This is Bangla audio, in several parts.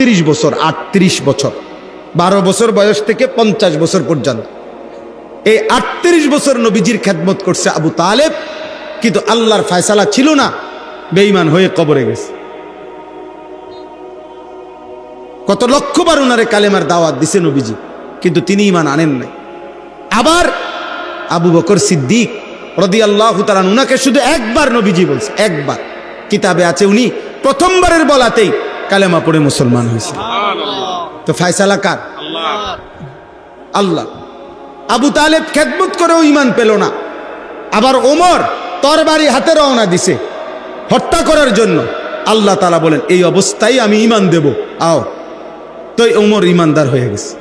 30 বছর 38 বছর 12 বছর বয়স থেকে 50 বছর পর্যন্ত এই 38 বছর নবীজির খেদমত করছে আবু তালেব, কিন্তু আল্লাহর ফয়সালা ছিল না, বেঈমান হয়ে কবরে গেছে। কত লক্ষবার উনারে কালেমার দাওয়াত দিছে নবীজি, কিন্তু তিনি ঈমান আনেন নাই। আবার আবু বকর সিদ্দিক রাদিয়াল্লাহু তাআলা উনাকে শুধু একবার নবীজি বলছে, একবার কিতাবে আছে উনি প্রথমবারের বলাতেই কালেমা পড়ে মুসলমান হয়েছে। তো ফয়সালা কার? আল্লাহ। আবু তালেব খেদমত করেও ঈমান পেল না। আবার ওমর তরবারি হাতে রওনা দিছে হত্যা করার জন্য। আল্লাহ তাআলা বলেন এই অবস্থায় আমি ঈমান দেব, আও। তো ওমর ঈমানদার হয়ে গেছে।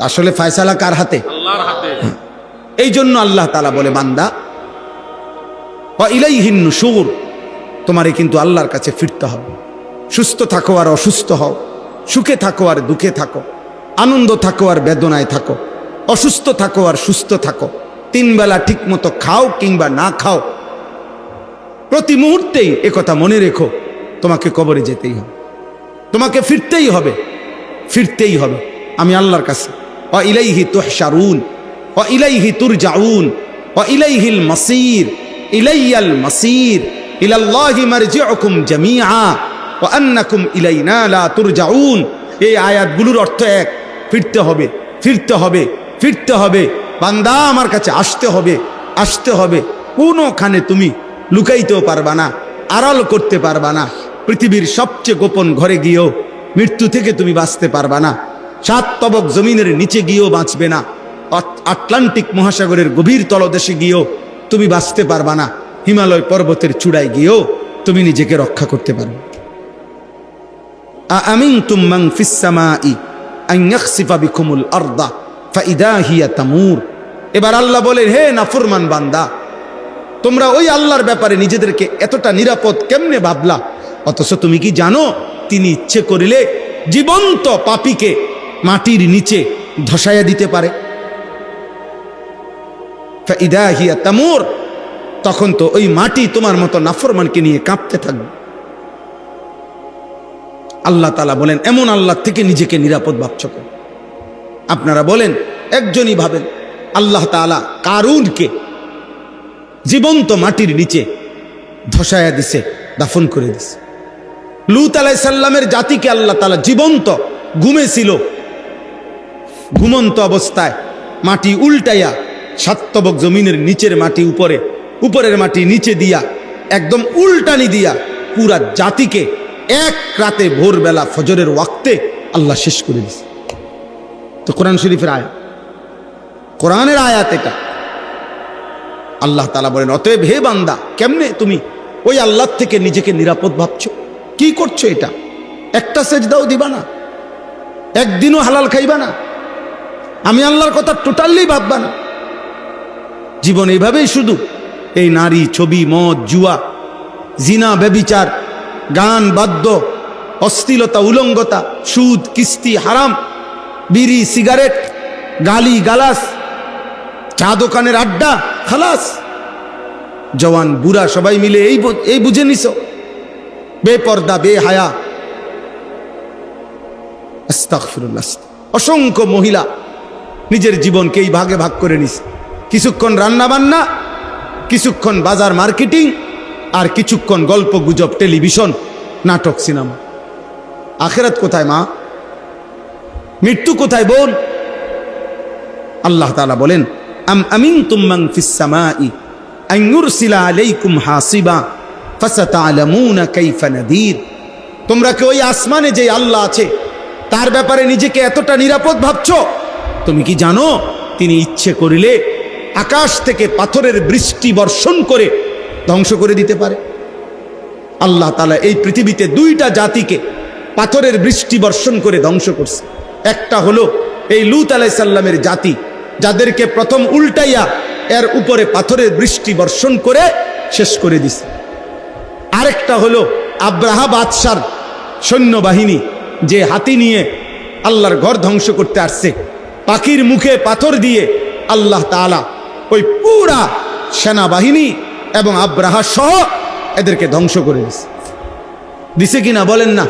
আসলে ফয়সালা কার হাতে? আল্লাহর হাতে। এই জন্য আল্লাহ তাআলা বলে বান্দা ওয়া ইলাইহিন নুশুর, তোমারে কিন্তু আল্লাহর কাছে ফিরতে হবে। সুস্থ থাকো আর অসুস্থ হও, সুখে থাকো আর দুঃখে থাকো, আনন্দ থাকো আর বেদনায় থাকো, অসুস্থ থাকো আর সুস্থ থাকো, 3 বেলা ঠিক মতো খাও কিংবা না খাও, প্রতি মুহূর্তেই একথা মনে রেখো, তোমাকে কবরে যেতেই হবে, তোমাকে ফিরতেই হবে, ফিরতেই হবে আমি আল্লাহর কাছে। ওয়া ইলাইহি তুহশারুন ওয়া ইলাইহি তুরজাউন ওয়া ইলাইহিল মাসির, ইলাইয়াল মাসির, ইলাল্লাহি মারজিউকুম জামিআ ওয়া আন্নাকুম ইলাইনা লা তুরজাউন। এই আয়াতগুলোর অর্থ এক, ফিরতে হবে, ফিরতে হবে, ফিরতে হবে। বান্দা আমার কাছে আসতে হবে, আসতে হবে। কোনোখানে তুমি লুকাইতেও পারবা না, আড়াল করতে পারবা না। পৃথিবীর সবচেয়ে গোপন ঘরে গিয়েও মৃত্যু থেকে তুমি বাঁচতে পারবা না। 7 তবক জমিনের নিচে গিয়েও বাঁচবে না। আটলান্টিক মহাসাগরের গভীর তলদেশে গিয়েও তুমি বাঁচতে পারবা না। হিমালয় পর্বতের চূড়ায় গিয়েও তুমি নিজেকে রক্ষা করতে পারবে। আমিনতুম মান ফিস সামাই আন ইয়াখসিফা বিকুমুল আরদা ফাইদা হিয়া তামুর। এবার আল্লাহ বলেন, হে নাফরমান বান্দা, তোমরা ওই আল্লাহর ব্যাপারে নিজেদেরকে এতটা নিরাপদ কেমনে ভাবলা? অথচ তুমি কি জানো তিনি ইচ্ছে করিলে জীবন্ত পাপীকে মাটির নিচে ধসাইয়া দিতে পারে। ফাইদা হিয়া তামুর, তখন তো ওই মাটি তোমার মতো নাফরমানকে নিয়ে কাঁপতে থাকবে। আল্লাহ তাআলা বলেন এমন আল্লাহ থেকে নিজেকে নিরাপদ ভাবছো কেন? আপনারা বলেন, একজনই ভাবেন আল্লাহ তাআলা কারুনকে জীবন্ত মাটির নিচে ধসায়া দিছে, দাফন করে দিছে। লূত আলাইহিস সালামের জাতিকে আল্লাহ তাআলা জীবন্ত ঘুমেছিল, ঘুমন্ত অবস্থায় মাটি উল্টাইয়া 7 তবক জমিনের নিচের মাটি উপরে, উপরের মাটি নিচে দিয়া একদম উল্টানি দিয়া পুরা জাতিকে এক রাতে ভোরবেলা ফজরের ওয়াক্তে আল্লাহ শেষ করে দিছে। তো কোরআন শরীফের আয়াত, কোরআনের আয়াত এটা। আল্লাহ তাআলা বলেন অতএব হে বান্দা, কেমনে তুমি ওই আল্লাহ থেকে নিজেকে নিরাপদ ভাবছো? কি করছো এটা? একটা সেজদাও দিবা না, একদিনও হালাল খাইবা না, আমি আল্লাহর কথা টোটালি ভাববা না। জীবন এইভাবেই শুধু এই নারী, ছবি, মদ, জুয়া, জিনা, ব্যভিচার, গান, বাদ্য, অশ্লীলতা, উলঙ্গতা, সুদ, কিস্তি, হারাম, বিড়ি, সিগারেট, গালি গালাস, চা দোকানের আড্ডা, খালাস। জওয়ান বুড়া সবাই মিলে এই বুঝে নিছো, বেপর্দা, বেহায়া। আস্তাগফিরুল্লাহ। অসংখ্য মহিলা নিজের জীবনকে এই ভাগে ভাগ করে নিছে। কিছুক্ষণ রান্না বান্না, কিছুক্ষণ বাজার মার্কেটিং, আর কিছুক্ষণ গল্প গুজব, টেলিভিশন, নাটক, সিনেমা। আখিরাত কোথায় মা? মৃত্যু কোথায় বোন? আল্লাহ তাআলা বলেন আম আমিনতুম মান ফিস সামাই আন ইউরসিলা আলাইকুম হাসিবা ফাসাতা'লামুনা কাইফা নাদির। তোমরা কি ওই আসমানে যে আল্লাহ আছে তার ব্যাপারে নিজেকে এতটা নিরাপদ ভাবছো? তুমি কি জানো তিনি ইচ্ছে করিলে আকাশ থেকে পাথরের বৃষ্টি বর্ষণ করে ধ্বংস করে দিতে পারে। আল্লাহ তাআলা এই পৃথিবীতে 2টা জাতিকে পাথরের বৃষ্টি বর্ষণ করে ধ্বংস করছে। একটা হলো এই লূত আলাইহিস সালামের জাতি, যাদেরকে প্রথম উল্টাইয়া এর উপরে পাথরের বৃষ্টি বর্ষণ করে শেষ করে দিছে। আরেকটা হলো আব্রাহা বাদশার সৈন্যবাহিনী, যে হাতি নিয়ে আল্লাহর ঘর ধ্বংস করতে আসছে, পাখির মুখে পাথর দিয়ে আল্লাহ তাআলা ওই পুরা সেনাবাহিনী এবং আব্রাহা সহ এদেরকে ধ্বংস করে দিছে। দিছে কিনা বলেন না?